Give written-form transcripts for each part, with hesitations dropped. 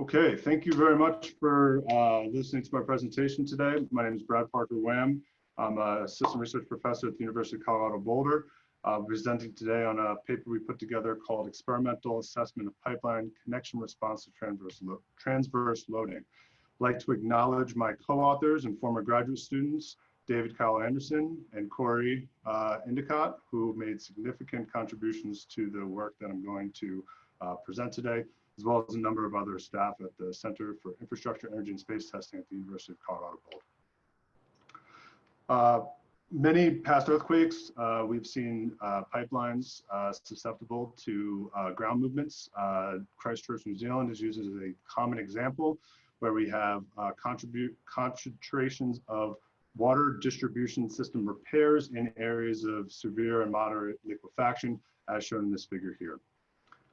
Okay, thank you very much for listening to my presentation today. My name is Brad Parker Wham. I'm an assistant research professor at the University of Colorado Boulder, presenting today on a paper we put together called Experimental Assessment of Pipeline Connection Response to Transverse Loading. I'd like to acknowledge my co-authors and former graduate students, David Kyle Anderson and Corey Endicott, who made significant contributions to the work that I'm going to present today, as well as a number of other staff at the Center for Infrastructure, Energy, and Space Testing at the University of Colorado Boulder. Many past earthquakes, we've seen pipelines susceptible to ground movements. Christchurch, New Zealand is used as a common example where we have concentrations of water distribution system repairs in areas of severe and moderate liquefaction, as shown in this figure here.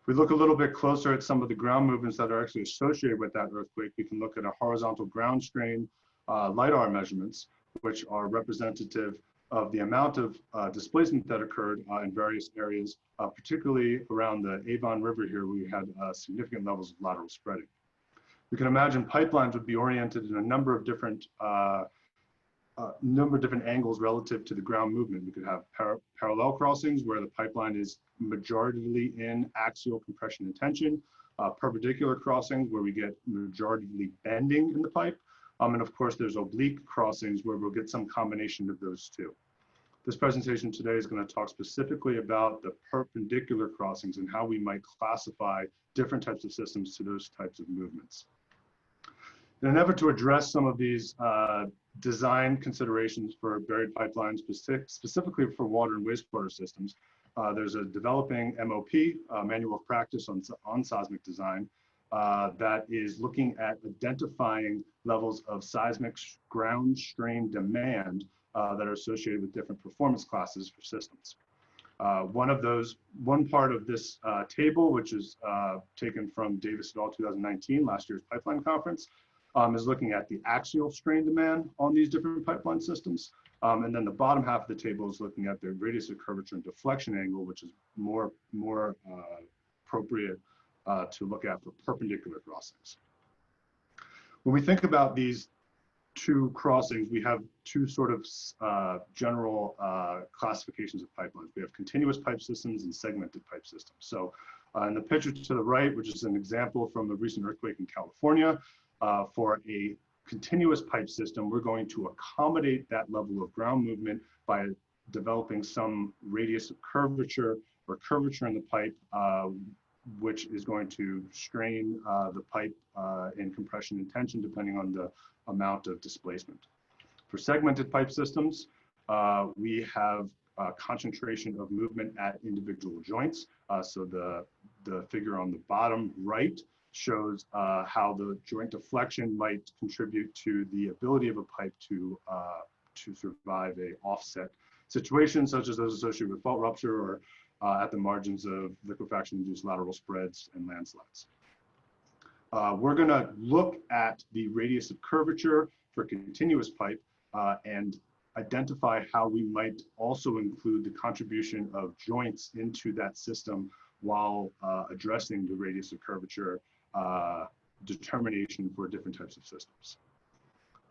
If we look a little bit closer at some of the ground movements that are actually associated with that earthquake, we can look at a horizontal ground strain LIDAR measurements, which are representative of the amount of displacement that occurred in various areas, particularly around the Avon River here, where we had significant levels of lateral spreading. We can imagine pipelines would be oriented in a number of different angles relative to the ground movement. We could have parallel crossings where the pipeline is majoritarily in axial compression and tension, perpendicular crossings where we get majoritarily bending in the pipe, and of course there's oblique crossings where we'll get some combination of those two. This presentation today is going to talk specifically about the perpendicular crossings and how we might classify different types of systems to those types of movements. In an effort to address some of these design considerations for buried pipelines, specifically for water and wastewater systems, there's a developing MOP, Manual of Practice on Seismic Design, that is looking at identifying levels of seismic ground strain demand that are associated with different performance classes for systems. One part of this table, which is taken from Davis et al. 2019, last year's pipeline conference, is looking at the axial strain demand on these different pipeline systems. And then the bottom half of the table is looking at the radius of curvature and deflection angle, which is more appropriate to look at for perpendicular crossings. When we think about these two crossings, we have two sort of general classifications of pipelines. We have continuous pipe systems and segmented pipe systems. So in the picture to the right, which is an example from the recent earthquake in California, for a continuous pipe system, we're going to accommodate that level of ground movement by developing some radius of curvature or curvature in the pipe, which is going to strain the pipe in compression and tension depending on the amount of displacement. For segmented pipe systems, we have a concentration of movement at individual joints. So the figure on the bottom right shows how the joint deflection might contribute to the ability of a pipe to survive a offset situation, such as those associated with fault rupture or at the margins of liquefaction-induced lateral spreads and landslides. We're going to look at the radius of curvature for continuous pipe and identify how we might also include the contribution of joints into that system while addressing the radius of curvature determination for different types of systems.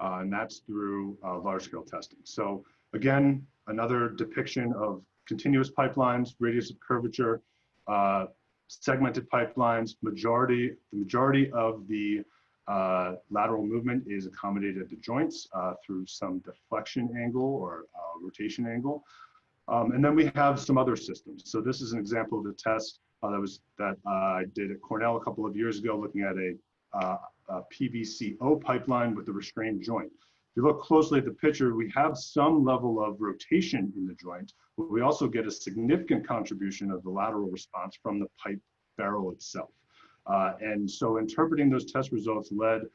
And that's through large-scale testing. So again, another depiction of continuous pipelines, radius of curvature, segmented pipelines. The majority of the lateral movement is accommodated at the joints through some deflection angle or rotation angle. And then we have some other systems. So this is an example of the test that I did at Cornell a couple of years ago, looking at a PVCO pipeline with a restrained joint. If you look closely at the picture, we have some level of rotation in the joint, but we also get a significant contribution of the lateral response from the pipe barrel itself. And so interpreting those test results led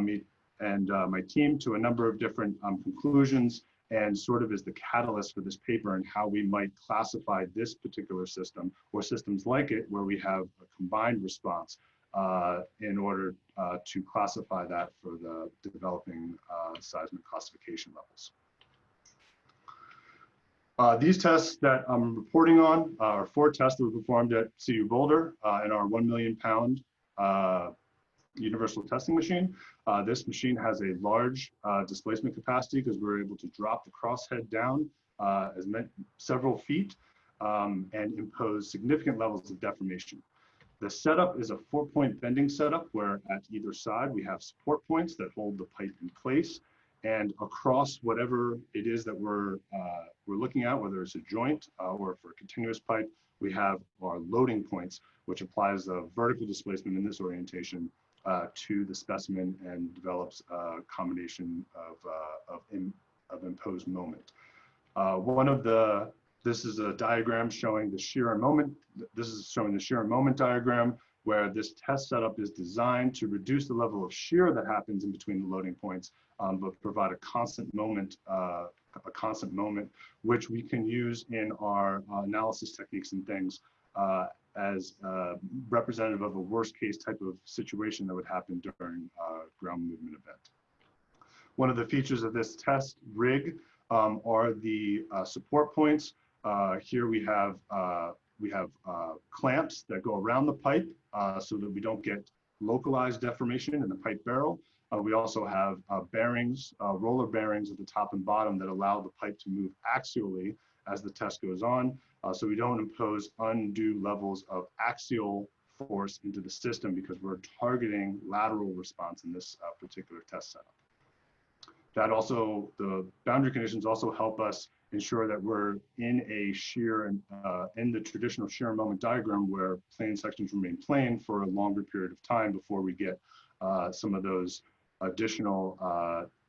me and my team to a number of different conclusions, and sort of is the catalyst for this paper and how we might classify this particular system or systems like it where we have a combined response in order to classify that for the developing seismic classification levels. These tests that I'm reporting on are 4 tests that were performed at CU Boulder in our 1 million pound universal testing machine. This machine has a large displacement capacity because we're able to drop the crosshead down several feet and impose significant levels of deformation. The setup is a 4-point bending setup where at either side we have support points that hold the pipe in place, and across whatever it is that we're looking at, whether it's a joint or for a continuous pipe, we have our loading points, which applies a vertical displacement in this orientation to the specimen and develops a combination of imposed moment. This is a diagram showing the shear and moment. This is showing the shear and moment diagram, where this test setup is designed to reduce the level of shear that happens in between the loading points, but provide a constant moment, which we can use in our analysis techniques and things as representative of a worst case type of situation that would happen during a ground movement event. One of the features of this test rig are the support points. Here we have clamps that go around the pipe so that we don't get localized deformation in the pipe barrel. We also have bearings, roller bearings at the top and bottom that allow the pipe to move axially as the test goes on, so we don't impose undue levels of axial force into the system because we're targeting lateral response in this particular test setup. The boundary conditions also help us ensure that we're in a shear and in the traditional shear and moment diagram where plane sections remain plane for a longer period of time before we get some of those additional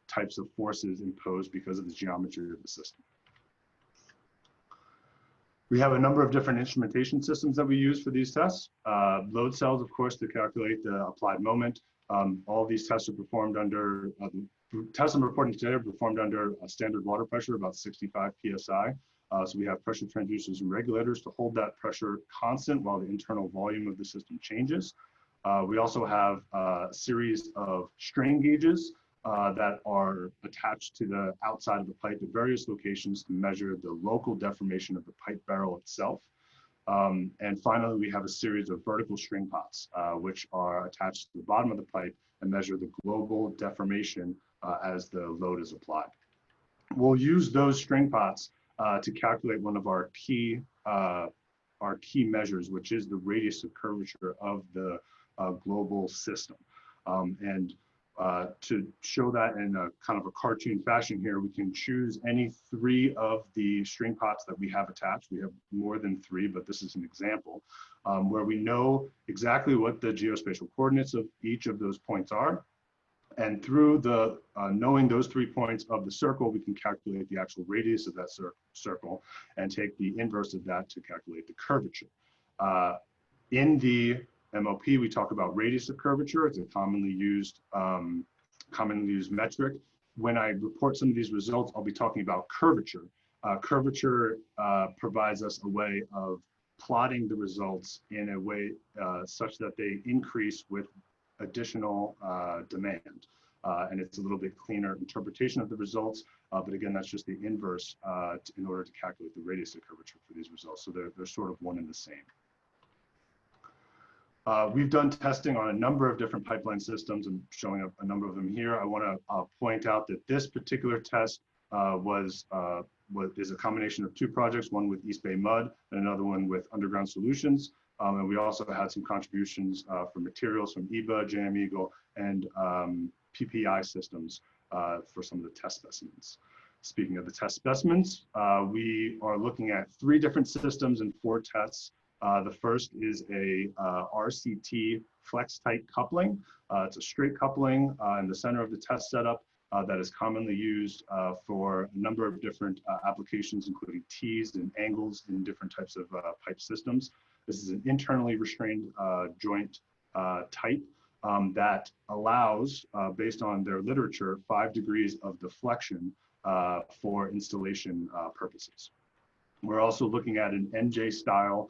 types of forces imposed because of the geometry of the system. We have a number of different instrumentation systems that we use for these tests. Load cells, of course, to calculate the applied moment. All of these tests are performed under tests I'm reporting today are performed under a standard water pressure, about 65 psi. So we have pressure transducers and regulators to hold that pressure constant while the internal volume of the system changes. We also have a series of strain gauges that are attached to the outside of the pipe at various locations to measure the local deformation of the pipe barrel itself. And finally, we have a series of vertical string pots, which are attached to the bottom of the pipe and measure the global deformation as the load is applied. We'll use those string pots to calculate one of our key measures, which is the radius of curvature of the global system. To show that in a kind of a cartoon fashion here, we can choose any 3 of the string pots that we have attached. We have more than 3, but this is an example where we know exactly what the geospatial coordinates of each of those points are. And through the knowing those 3 points of the circle, we can calculate the actual radius of that circle and take the inverse of that to calculate the curvature. In the MOP, we talk about radius of curvature. It's a commonly used metric. When I report some of these results, I'll be talking about curvature. Curvature provides us a way of plotting the results in a way such that they increase with additional demand. And it's a little bit cleaner interpretation of the results, but again, that's just the inverse in order to calculate the radius of curvature for these results. So they're sort of one and the same. We've done testing on a number of different pipeline systems and showing up a number of them here. I want to point out that this particular test is a combination of 2 projects, one with East Bay Mud and another one with Underground Solutions. And we also had some contributions for materials from EBA, JM Eagle, and PPI systems for some of the test specimens. Speaking of the test specimens, we are looking at 3 different systems and 4 tests. The first is a RCT flex tight coupling. It's a straight coupling in the center of the test setup that is commonly used for a number of different applications, including tees and angles in different types of pipe systems. This is an internally restrained joint type that allows, based on their literature, 5 degrees of deflection for installation purposes. We're also looking at an NJ style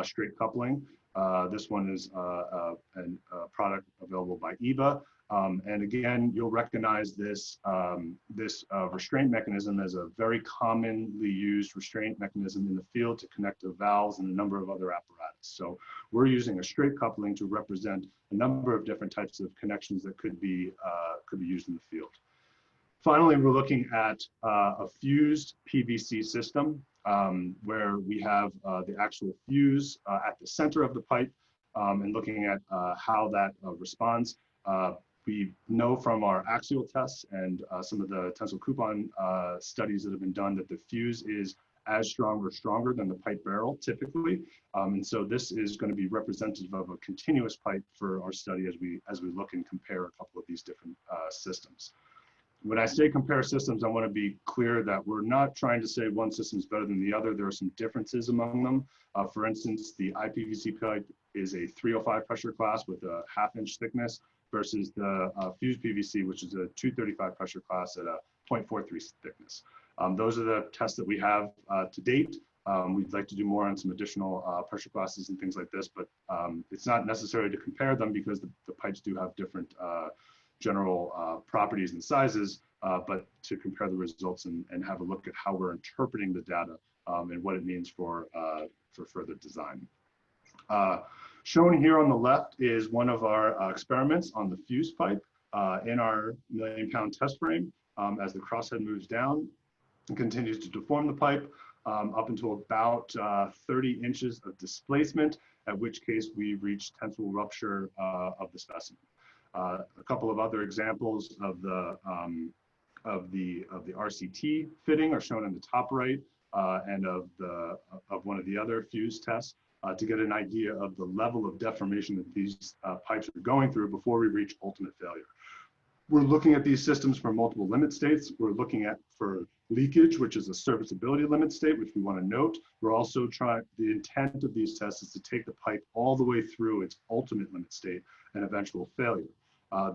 straight coupling. This one is a product available by EBA. And again, you'll recognize this, restraint mechanism as a very commonly used restraint mechanism in the field to connect to valves and a number of other apparatus. So we're using a straight coupling to represent a number of different types of connections that could be used in the field. Finally, we're looking at a fused PVC system where we have the actual fuse at the center of the pipe and looking at how that responds. We know from our axial tests and some of the tensile coupon studies that have been done that the fuse is as strong or stronger than the pipe barrel typically. And so this is going to be representative of a continuous pipe for our study as we look and compare a couple of these different systems. When I say compare systems, I want to be clear that we're not trying to say one system is better than the other. There are some differences among them. For instance, the IPVC pipe is a 305 pressure class with a 1/2 inch thickness versus the fused PVC, which is a 235 pressure class at a 0.43 thickness. Those are the tests that we have to date. We'd like to do more on some additional pressure classes and things like this, but it's not necessary to compare them because the pipes do have different general properties and sizes, but to compare the results and have a look at how we're interpreting the data and what it means for further design. Shown here on the left is one of our experiments on the fuse pipe in our 1,000,000-pound test frame. As the crosshead moves down and continues to deform the pipe up until about 30 inches of displacement, at which case we reach tensile rupture of the specimen. A couple of other examples of the RCT fitting are shown in the top right, and of one of the other fuse tests to get an idea of the level of deformation that these pipes are going through before we reach ultimate failure. We're looking at these systems for multiple limit states. We're looking at for leakage, which is a serviceability limit state, which we want to note. We're also trying, the intent of these tests is to take the pipe all the way through its ultimate limit state and eventual failure.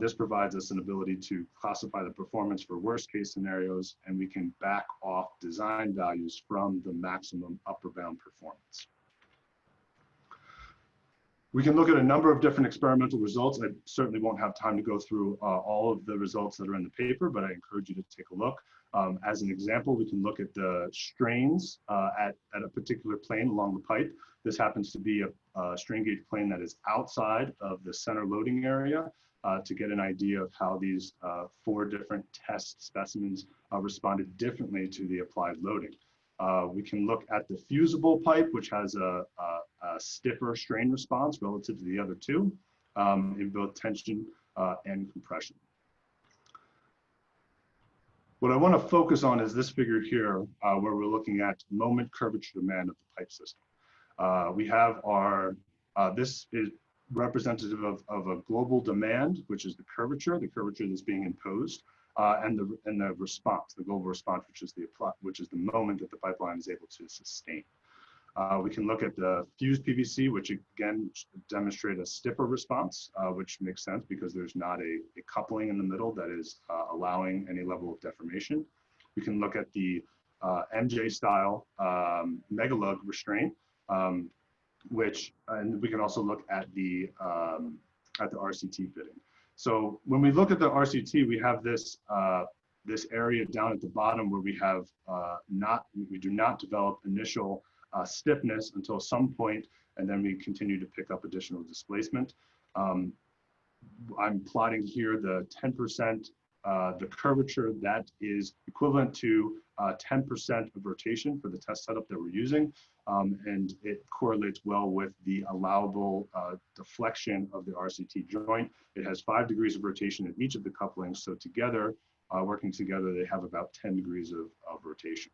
This provides us an ability to classify the performance for worst case scenarios, and we can back off design values from the maximum upper bound performance. We can look at a number of different experimental results. I certainly won't have time to go through all of the results that are in the paper, but I encourage you to take a look. As an example, we can look at the strains at a particular plane along the pipe. This happens to be a strain gauge plane that is outside of the center loading area to get an idea of how these 4 different test specimens responded differently to the applied loading. We can look at the fusible pipe, which has a stiffer strain response relative to the other 2 in both tension and compression. What I want to focus on is this figure here, where we're looking at moment curvature demand of the pipe system. We have our, this is representative of a global demand, which is the curvature that's being imposed, and the response, the global response, which is the moment that the pipeline is able to sustain. We can look at the fused PVC, which again demonstrate a stiffer response, which makes sense because there's not a coupling in the middle that is allowing any level of deformation. We can look at the MJ style megalug restraint, and we can also look at the RCT fitting. So when we look at the RCT, we have this this area down at the bottom where we have we do not develop initial stiffness until some point, and then we continue to pick up additional displacement. I'm plotting here the 10%, the curvature that is equivalent to 10% of rotation for the test setup that we're using, and it correlates well with the allowable deflection of the RCT joint. It has 5 degrees of rotation in each of the couplings, so together, working together, they have about 10 degrees of rotation.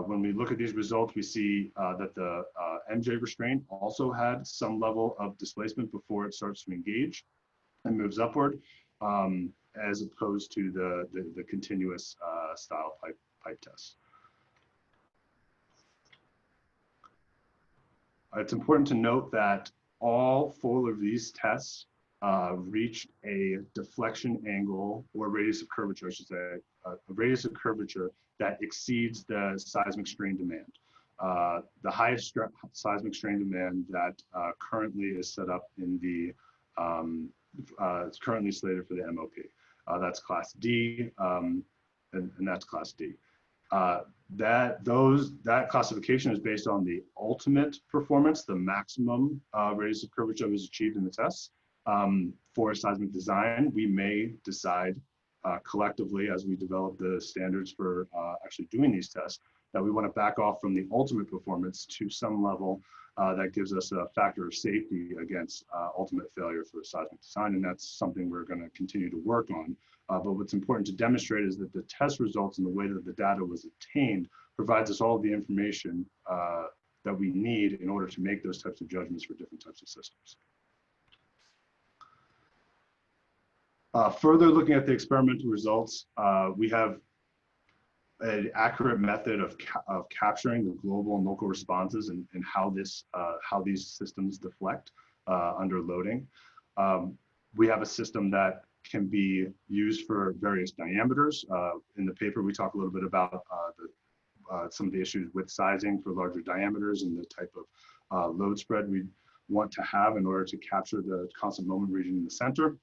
When we look at these results, we see that the MJ restraint also had some level of displacement before it starts to engage and moves upward, as opposed to the continuous style pipe test. It's important to note that all 4 of these tests reached a deflection angle, or radius of curvature, I should say, a radius of curvature that exceeds the seismic strain demand. The highest seismic strain demand that currently is set up in the it's currently slated for the MOP. That's Class D, and that's Class D. That classification is based on the ultimate performance, the maximum radius of curvature that was achieved in the tests. For seismic design, we may decide collectively as we develop the standards for actually doing these tests that we want to back off from the ultimate performance to some level that gives us a factor of safety against ultimate failure for seismic design, and that's something we're going to continue to work on. But what's important to demonstrate is that the test results and the way that the data was obtained provides us all the information that we need in order to make those types of judgments for different types of systems. Further looking at the experimental results, we have an accurate method of capturing the global and local responses and how these systems deflect under loading. We have a system that can be used for various diameters. In the paper, we talk a little bit about some of the issues with sizing for larger diameters and the type of load spread we want to have in order to capture the constant moment region in the center.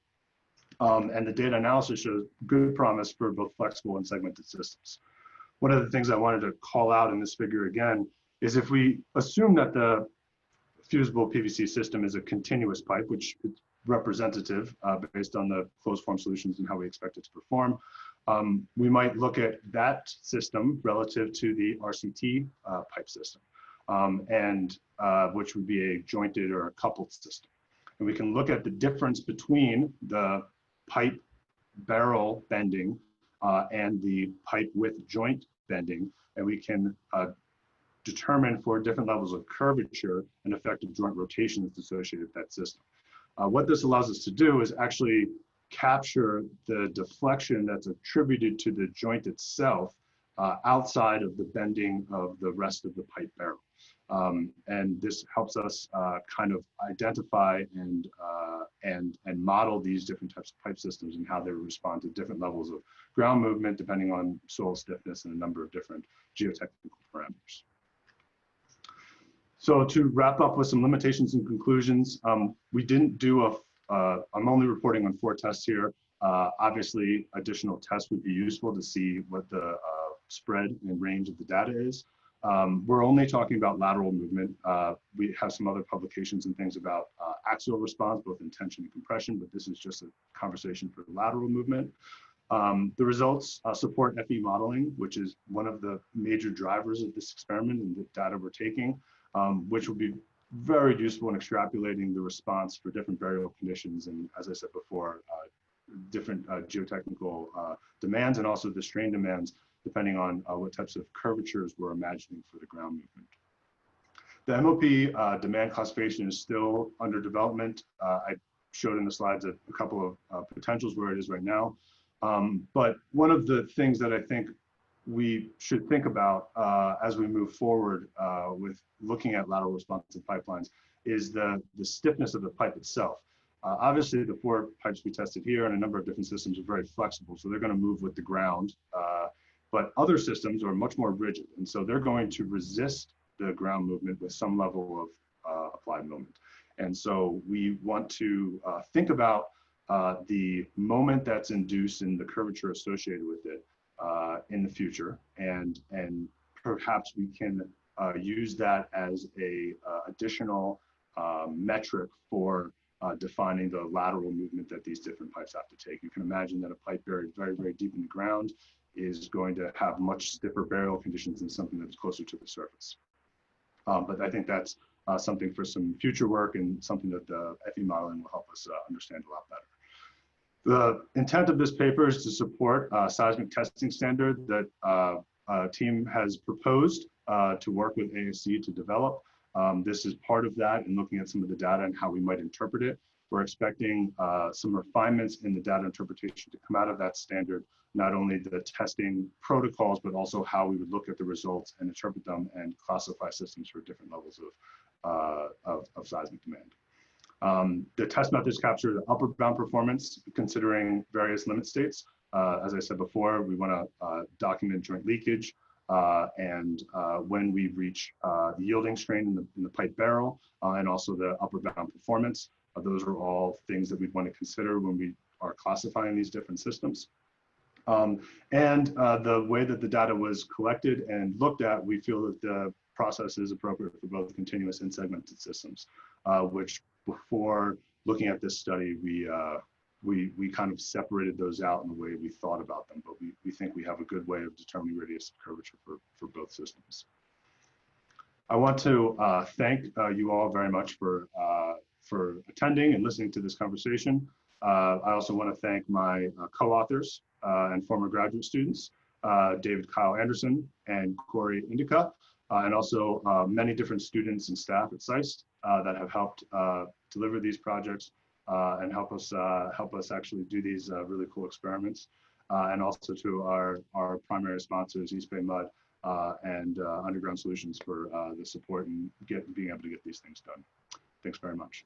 And the data analysis shows good promise for both flexible and segmented systems. One of the things I wanted to call out in this figure again is if we assume that the fusible PVC system is a continuous pipe, which is representative based on the closed form solutions and how we expect it to perform, we might look at that system relative to the RCT pipe system, which would be a jointed or a coupled system. And we can look at the difference between the pipe barrel bending and the pipe with joint bending, and we can determine for different levels of curvature and effective joint rotation that's associated with that system. What this allows us to do is actually capture the deflection that's attributed to the joint itself outside of the bending of the rest of the pipe barrel. And this helps us kind of identify and model these different types of pipe systems and how they respond to different levels of ground movement depending on soil stiffness and a number of different geotechnical parameters. So to wrap up with some limitations and conclusions, we didn't do I'm only reporting on 4 tests here. Obviously, additional tests would be useful to see what the spread and range of the data is. We're only talking about lateral movement. We have some other publications and things about axial response, both in tension and compression, but this is just a conversation for lateral movement. The results support FE modeling, which is one of the major drivers of this experiment and the data we're taking, which will be very useful in extrapolating the response for different variable conditions. And as I said before, different geotechnical demands and also the strain demands, depending on what types of curvatures we're imagining for the ground movement. The MOP demand classification is still under development. I showed in the slides a couple of potentials where it is right now. But one of the things that I think we should think about as we move forward with looking at lateral responsive pipelines is the stiffness of the pipe itself. Obviously, the 4 pipes we tested here and a number of different systems are very flexible, so they're going to move with the ground. But other systems are much more rigid, and so they're going to resist the ground movement with some level of applied moment. And so we want to think about the moment that's induced in the curvature associated with it in the future, and perhaps we can use that as a additional metric for defining the lateral movement that these different pipes have to take. You can imagine that a pipe buried very, very deep in the ground is going to have much stiffer burial conditions than something that's closer to the surface. But I think that's something for some future work and something that the FE modeling will help us understand a lot better. The intent of this paper is to support a seismic testing standard that a team has proposed to work with ASCE to develop. This is part of that and looking at some of the data and how we might interpret it. We're expecting some refinements in the data interpretation to come out of that standard, not only the testing protocols, but also how we would look at the results and interpret them and classify systems for different levels of seismic demand. The test methods capture the upper bound performance, considering various limit states. As I said before, we want to document joint leakage and when we reach the yielding strain in the pipe barrel and also the upper bound performance. Those are all things that we'd want to consider when we are classifying these different systems. The way that the data was collected and looked at, we feel that the process is appropriate for both continuous and segmented systems, which before looking at this study, we kind of separated those out in the way we thought about them, but we think we have a good way of determining radius of curvature for both systems. I want to thank you all very much for attending and listening to this conversation. I also want to thank my co-authors and former graduate students, David Kyle Anderson and Corey Indica, and also many different students and staff at SAIST that have helped deliver these projects and help us actually do these really cool experiments. And also to our primary sponsors, East Bay Mud and Underground Solutions for the support and being able to get these things done. Thanks very much.